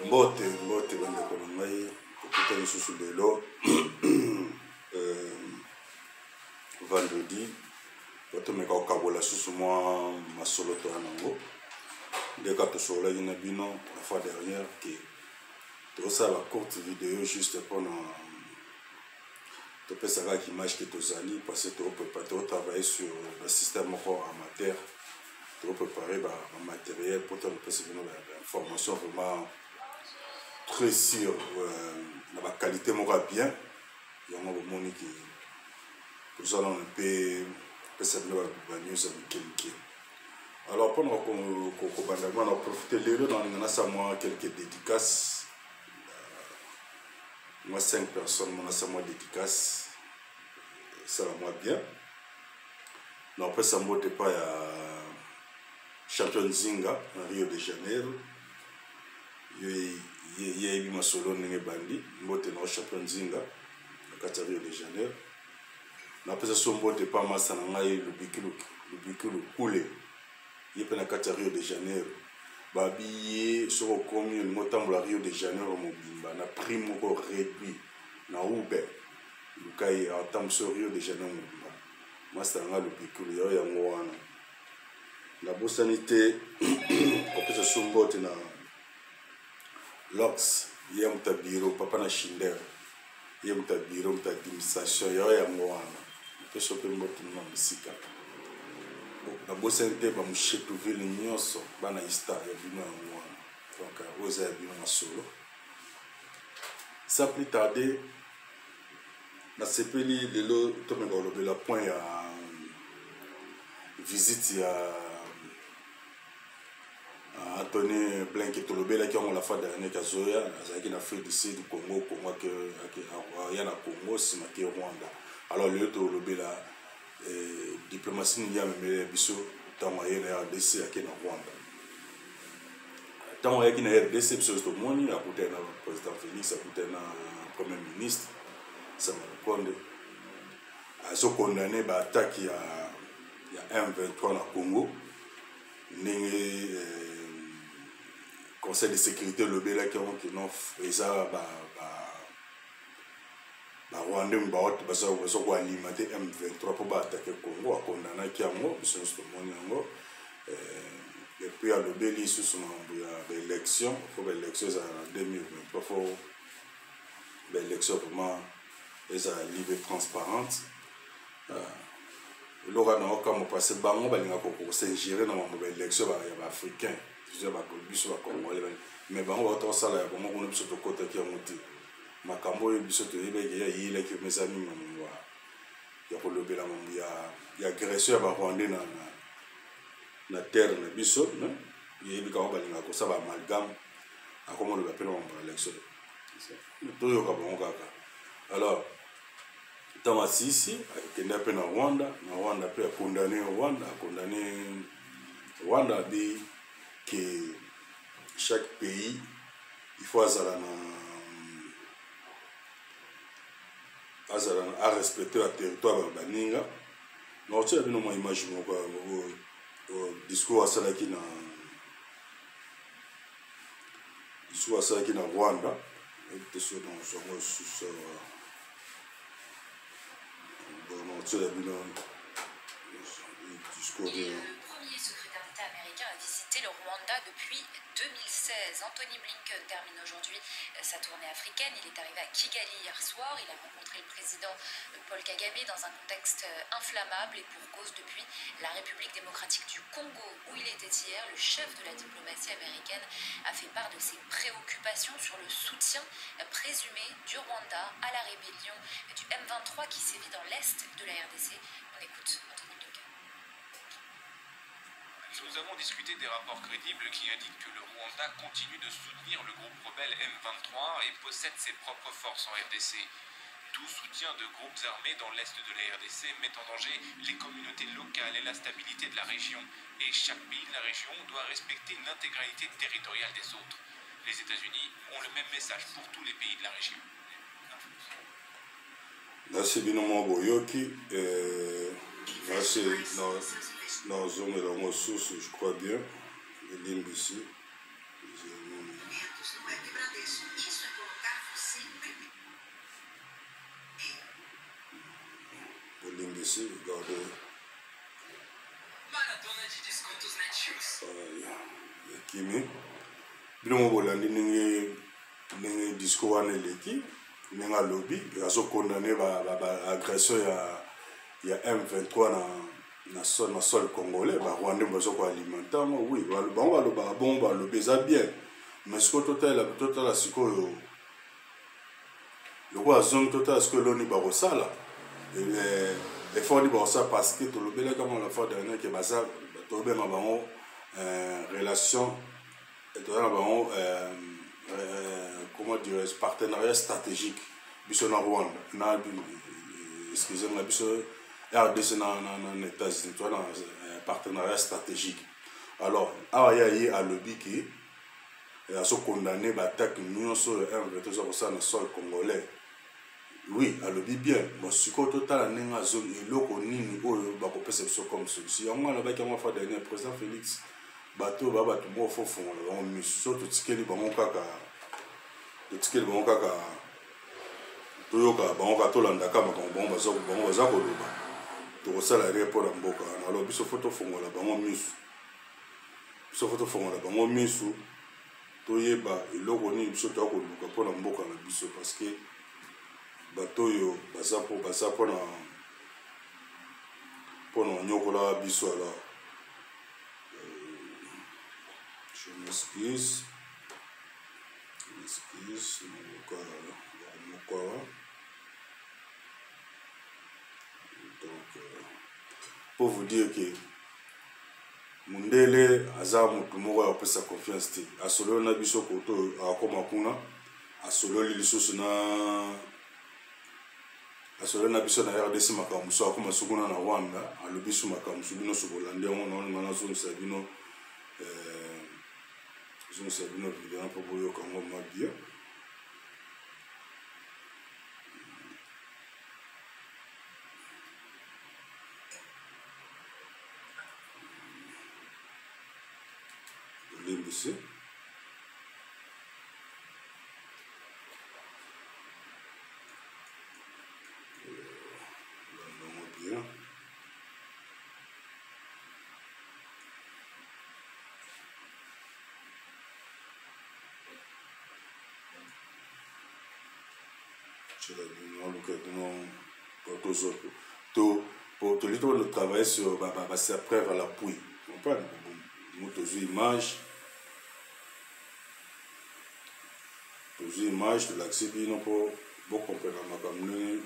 Mbote bandeko na ngai tokota lisusu lelo vendredi batomeka kokabola susu mwa masolo to yango ndeka tosololaki na bino la fois dernière ke tosala courte vidéo juste mpona topesaka image ke tozali parce que totravaille sur le système moko amateur préparer un matériel pour te recevoir l'information vraiment très sûre, la qualité mora bien. Il y a un moment qui nous allons un peu savoir la news avec quelqu'un. Alors pendant qu'on a profité de l'heure, on a quelques dédicaces. Moi 5 personnes, on a moi dédicaces. Ça va moi bien. Non, après ça ne pas à champion Zinga en Rio de Janeiro. Il y a eu ma solo n'engé bandi. Mbote na champion Zinga à Rio de Janeiro. Na pesa so mbote pas masa na ngai le bikulu coulé. Il est na Rio de Janeiro. Babi so komi le motambo Rio de Janeiro mobimba na prime ko réduit na Uber. Lukai en tam so Rio de Janeiro mobimba. Masa na le bikulu ya ngwana. La bosanité, on peut se soumettre na Lox, il y a un bureau, papa na Schindler, il y a un bureau, une administration, il y a un moine, on peut se soumettre na musique. La bosanité, bah moucher tout ville nyonso, bah na ista, il y a bien un moine, donc oser bien un solo. Sans plus tarder, na sepeli de l'eau, tout le monde a le point à visite à Anthony Blanc Tolobela qui ont la fois dernière Kazoya, qui n'a fait d'ici du Congo, il y a Congo, c'est marqué Rwanda. Alors le Tolobela, diplomatie n'y a même biso, tant qu'il y a RDC qui est en Rwanda. Tant qu'il y a RDC, c'est tout le monde, il y a un président Félix, il y a un premier ministre, ça me répond. Ils sont condamnés à l'attaque, il y a M23 dans le Congo. Conseil de sécurité le Bela qui ont fait ça Rwanda va alimenter M23 pour attaquer le Congo à condamner qui a mort et puis à le Beli sous son élection il faut l'élection en 2023 faut l'élection vraiment libre et transparente l'ora na okamo parce bango balinga ko s'ingérer dans l'élection ya africain mais bango ba sala ya bango kuna biso to kota ki amuti makambo biso to yebe ya yile ki mesami mwa ya ko lobela mambu ya agression ya ba Rwandais na terre na biso no yebi ka balinga ko saba amalgame akomo le bapela mambu élection to yo ka bango kaka alors dans Assisi qui est appelé na Rwanda peut condamner Rwanda dit que chaque pays il faut à respecter le territoire baninga non tu as vu une image au discours à cela qui na Rwanda et sur dans son le premier secrétaire d'État américain a visité le Rwanda depuis 2016. Anthony Blinken termine aujourd'hui sa tournée africaine. Il est arrivé à Kigali hier soir. Il a rencontré le président Paul Kagame dans un contexte inflammable et pour cause depuis la République démocratique du Congo où il était hier. Le chef de la diplomatie américaine a fait part de ses préoccupations sur le soutien présumé du Rwanda à la rébellion du M23 qui sévit dans l'est de la RDC. On écoute Anthony Blinken. Nous avons discuté des rapports crédibles qui indiquent que le Rwanda continue de soutenir le groupe rebelle M23 et possède ses propres forces en RDC. Tout soutien de groupes armés dans l'est de la RDC met en danger les communautés locales et la stabilité de la région. Et chaque pays de la région doit respecter l'intégralité territoriale des autres. Les États-Unis ont le même message pour tous les pays de la région. Merci Binomo Boyoki. Merci dans zone de la source, je crois bien, l'île ici. Ici, regardez. Kimi. Bilongo bolandi ndenge discours wana eleki ndenge alobi azokondane baagression ya M23 na sol congolais barwandais bazokoalimenta yango oui bango balobaka bongo balobi eza bien mais sikoyo totala sikoyo lokola azongi totala sikoyo eloni bakosala effort di bakosala parce que tolobelaka mo la fois dernière ke baza tobenga bango relation tobenga bango comment dirais-je partenariat stratégique biso na Rwanda na excusez-moi biso RDC na États-Unis tu vois partenariat stratégique alors awa ya alobi ki aso condamner battaque nyonso M23 za kosala na sol congolais oui alobi bien mais sikoyo totala ndenge azongi eloko nini oyo bakopesa biso comme solution yango alobaki yango fois dernier président Félix bato bato moko fo fongola bango miso so totikeli bango kaka toyoka bango kaka tolandaka makambo bango baza koloba tokosala rien mpo na mboka alobi biso fo tofongola bango miso toyeba eloko nini biso toya koluka mpo na mboka na biso parce que bato oyo baza mpona onyokola biso alors je m'excuse donc pour vous dire que Mundele aza mutu moko ya kopesa confiance te asololi na biso koto akoma kuna asololi lisusu asololi na biso na RDC makambo so akoma sukuna na Rwanda alobi su makambo su bino sobolandi yango naona nazongisa bino vidéo mpo boyoka yango mabia ici. Bien. Pour travailler sur sa preuve à l'appui. Vous comprenez? Nous image. Image de l'accès bien pour comprendre ma caméra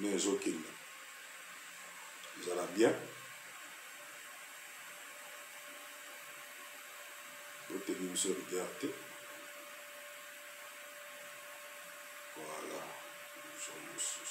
les autres. Vous allez bien. Vous tenez sur regarder. Voilà. Nous sommes ici.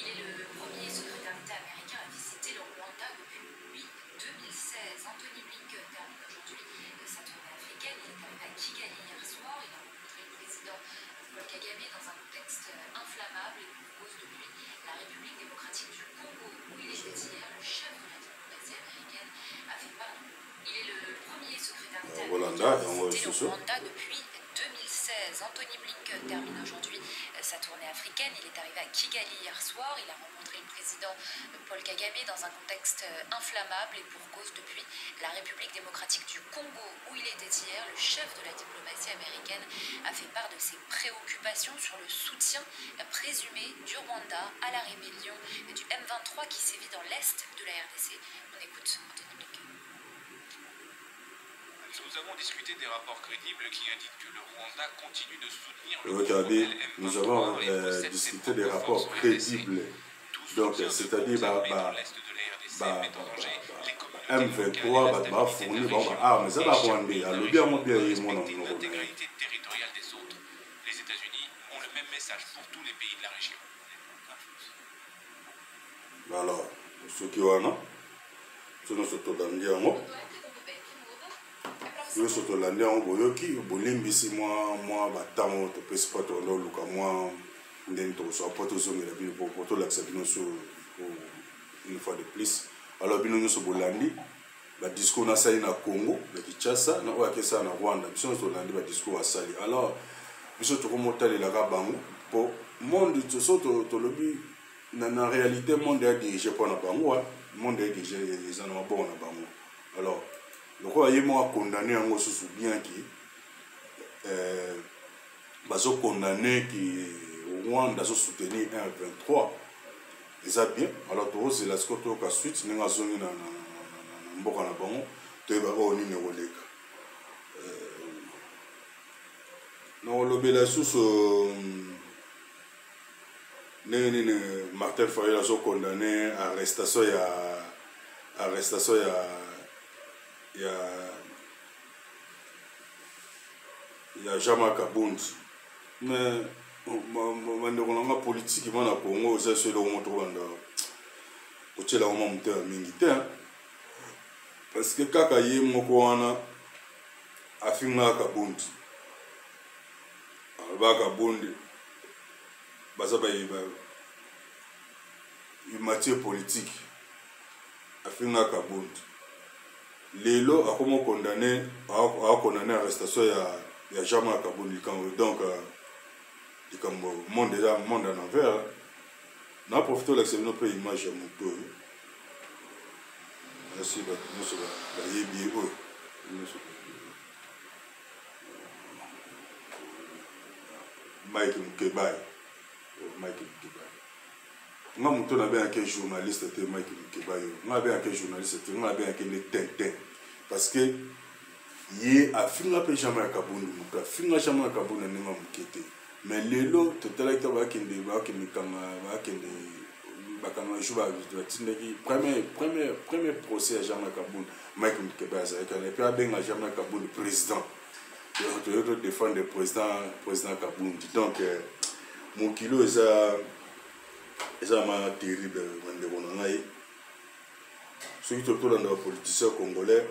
Il est le premier secrétaire d'État américain à visiter le Rwanda depuis 2016. Anthony Blinken termine aujourd'hui sa tournée africaine. Il est arrivé à Kigali hier soir. Il a rencontré le président Paul Kagame dans un contexte inflammable et pour cause depuis la République démocratique du Congo, où il était hier. Le chef de la diplomatie américaine a fait part. Il est le premier secrétaire d'État américain à visiter le Rwanda depuis 2016. Anthony Blinken termine aujourd'hui sa tournée africaine. Il est arrivé à Kigali hier soir. Il a rencontré le président Paul Kagame dans un contexte inflammable et pour cause depuis la République démocratique du Congo, où il était hier. Le chef de la diplomatie américaine a fait part de ses préoccupations sur le soutien présumé du Rwanda à la rébellion du M23 qui sévit dans l'est de la RDC. On écoute Anthony Blinken. Nous avons discuté des rapports crédibles qui indiquent que le Rwanda continue de soutenir le Regardez, nous avons discuté des rapports crédibles. Donc, c'est-à-dire, M23 va fournir, mais ça va Rwandais. Alors, bien, mon bien, l'intégralité territoriale des autres. Les États-Unis ont le même message pour tous les pays de la région. Alors, ceux qui ont sono sotolandi yango yo sotolandi yango boyoki bolimbisi mwa batango topesi mpo toluka mwa ndenge tokoswa mpo tozongela bino po tolakisa bino so une fois de plus. Alors bino nyonso bolandi badiscours nasali na Congo na Kinshasa na oyo akesala na Rwanda biso nyonso tolandi badiscours asali. Alors biso tokomotalelaka bango mpo monde so tolobi na réalité monde ya dirigé mpo na bango monde ya dirigé eza na maboko na bango. Alors lokola ye moko akondane yango susu bien ki bazokondane ki Rwanda azosoutenir 1-23 eza bien. Alors tozela sikoyo toyoka suite ndenge azongi na mboka na bango toyeba oyo nini ekoleka na olobela susu ndenge nini Martin Fayulu azokondane arrestation ya Jean-Marc Kabound. Mais bandeko nanga politique na Congo eza so eloko moto banda kotiela ngo motema mingi te parce que kaka ye moko wana afinga Kabound Kabound baza matière politique afinga Kabound lelo akomo condamné arrestation ya Jean-Marc Kabound donc comme monde en envers n'a profité l'accès de peu image à moto merci nous sommes yebi Mike Mukebai nga moto na bien que journaliste te Mike Mukebai nga bien que journaliste te nga bien que ne Tintin parce que ye afinga pe Jean-Marc Kabound moto afinga Jean-Marc Kabound ninga mukete. Mais lelo totalaki bakende bakanga juba tindaki premier procès à Jean-Marc Kabound Mike Mukebai azalaki et puis abenga Jean-Marc Kabound président de défendre le président Kabound. Donc mon kilo eza ma terrible mandeko na ngai soki totolanda politicien congolais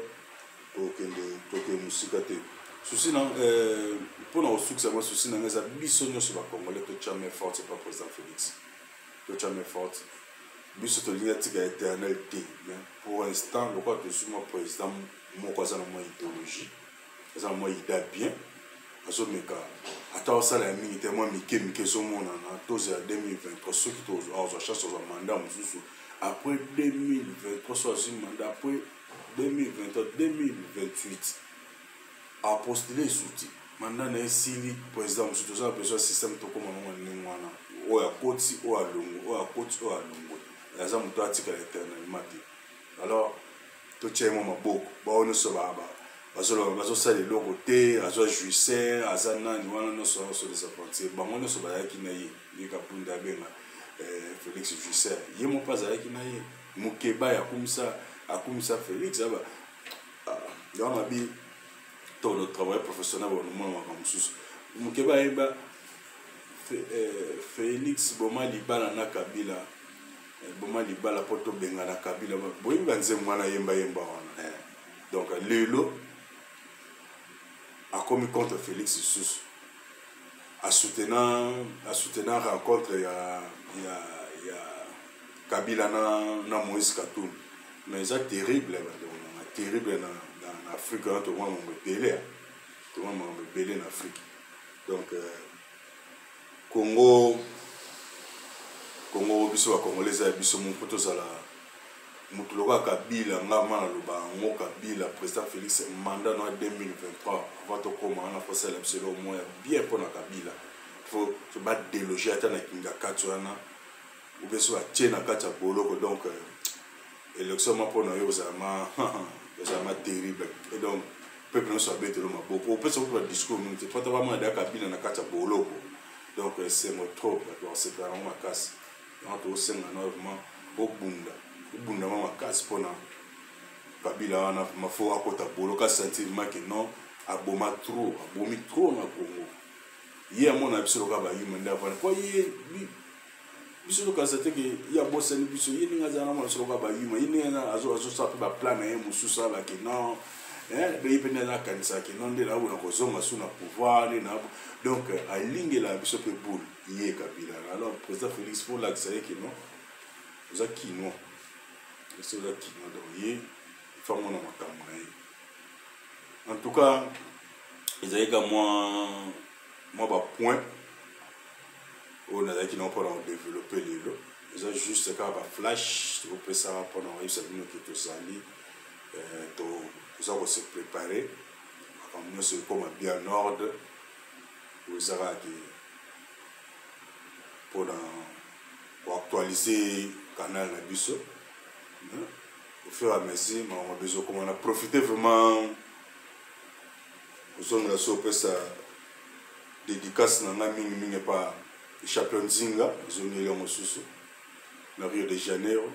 toke musika te souci non pour na succès moi souci na eza biso nyonso ba congolais to jamais fort c'est pas président Félix to jamais fort biso to linga tika éternel te pour l'instant le quoi que suis moi président moko za na moi idéologie eza moi ida bien aso meka ata osala ya mingi te moi mike so mona na toze ya 2023 soki to azo chasse au mandat mususu après 2023 so azo mandat après 2023 2028 a postulé soutien mandat na esili président mususu za besoin système to koma mwana wana oya koti o alongo aza muto atika éternellement te. Alors to chemo maboko baone so baba bazosala eloko te azwa juicer aza nani wana nyonso desapprentir bango nyonso bazalaki na ye Kabound abenga Félix juicer ye moko azalaki na ye Mukebai akumisa Félix aba donc mabi tout le travail professionnel au moment mosusu Mukebai ba Félix boma libala na Kabila poto benga na Kabila boyimba nzembo wana yemba wana donc lelo a commis contre Félix Sousse a soutenant rencontre ya Kabila na Moïse Katumbi mais c'est terrible en Afrique tout le monde belé en Afrique. Donc Congo biso ba congolais a biso mon poto sala mutuloka Kabila ngama na loba ngo Kabila président Félix mandat en 2023 avant to koma na fosa la selo moya bien pour na Kabila faut se battre déloger ata na kinga katwana ou beso a tena kacha boloko donc élection ma pour na yo zama terrible et donc peuple no sabe te lo maboko peut se pour discours nous te pas vraiment da Kabila na kacha boloko donc c'est mo trop donc c'est vraiment ma casse donc au sein normalement obunda mama casse pour na Kabila wana mafo akota boloka sentiment que non abomi trop na Congo hier mon absolument ba yimenda avant quoi biso tokasate ke ya bosani biso ye ndenge aza na mwana soloka bayuma ye ndenge azosala mpe baplan na ye mosusu abake non be ye mpe nde azakanisaki non nde naabona kozonga su na pouvoir nde na donc alingela biso mpe boule ye Kabila alors président Félix fo olakisa ye ke non oza kinois esi oza kinois donc ye ifango na makambo na ye en tout cas ezalaki ka mwa bapoint oyo nazalaki nango mpona kodéveloppe lelo eza juste kaka baflash tokopesaka mpona koyebisa bino ke tozali toza kose préparer makambo nyonso ekoma bien en ordre oyo eza kaka ke mpona koactualiser canal na biso au fur et à mesure makambo bezo okoma na profiter vraiment ozongela so opesa dédicace na nga mingimingi epa champion Nzinga ezongeli yango mosusu na Rio de Janeiro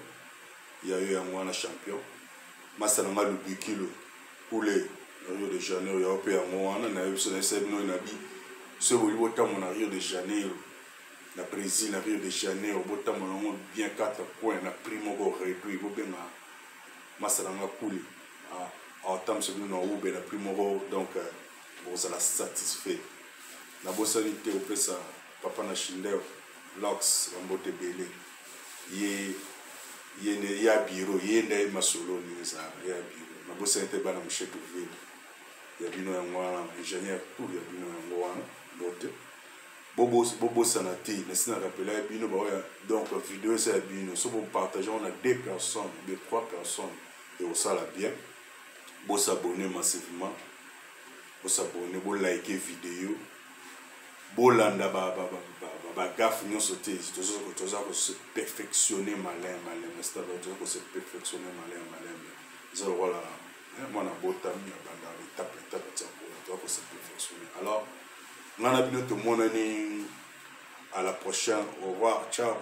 ya yo yango wana champion masa na nga Lubikilo Kule na Rio de Janeiro ya ope yango wana na yebiso na yesa bino na bi so boli botambo na Rio de Janeiro na Brésil na Rio de Janeiro botambo nango bien 4 points na prix moko réduit bobenga masa na nga Kule atamso bino na ube na prix moko donc bozala satisfait na bosani te opesa papa na Shindeo Lox Rambote Bele ye ya biro ye nde masolo ni za ya biro na bosani te bana mshetu vile ya bino yango wana ingénieur tout ya bino yango wana bote bobo sanati na sina rappeler bino ba ya donc vidéo ça bino so bon partager on a 2 personnes ou 3 personnes et au sala bien bo s'abonner massivement bo s'abonner bo liker vidéo bolanda ba gaffe nyonso te toza ko se perfectionner malin c'est-à-dire toza ko se perfectionner malin ça voilà moi na botami ya banda étape toza ko se perfectionner alors ngana bino to monani à la prochaine au revoir ciao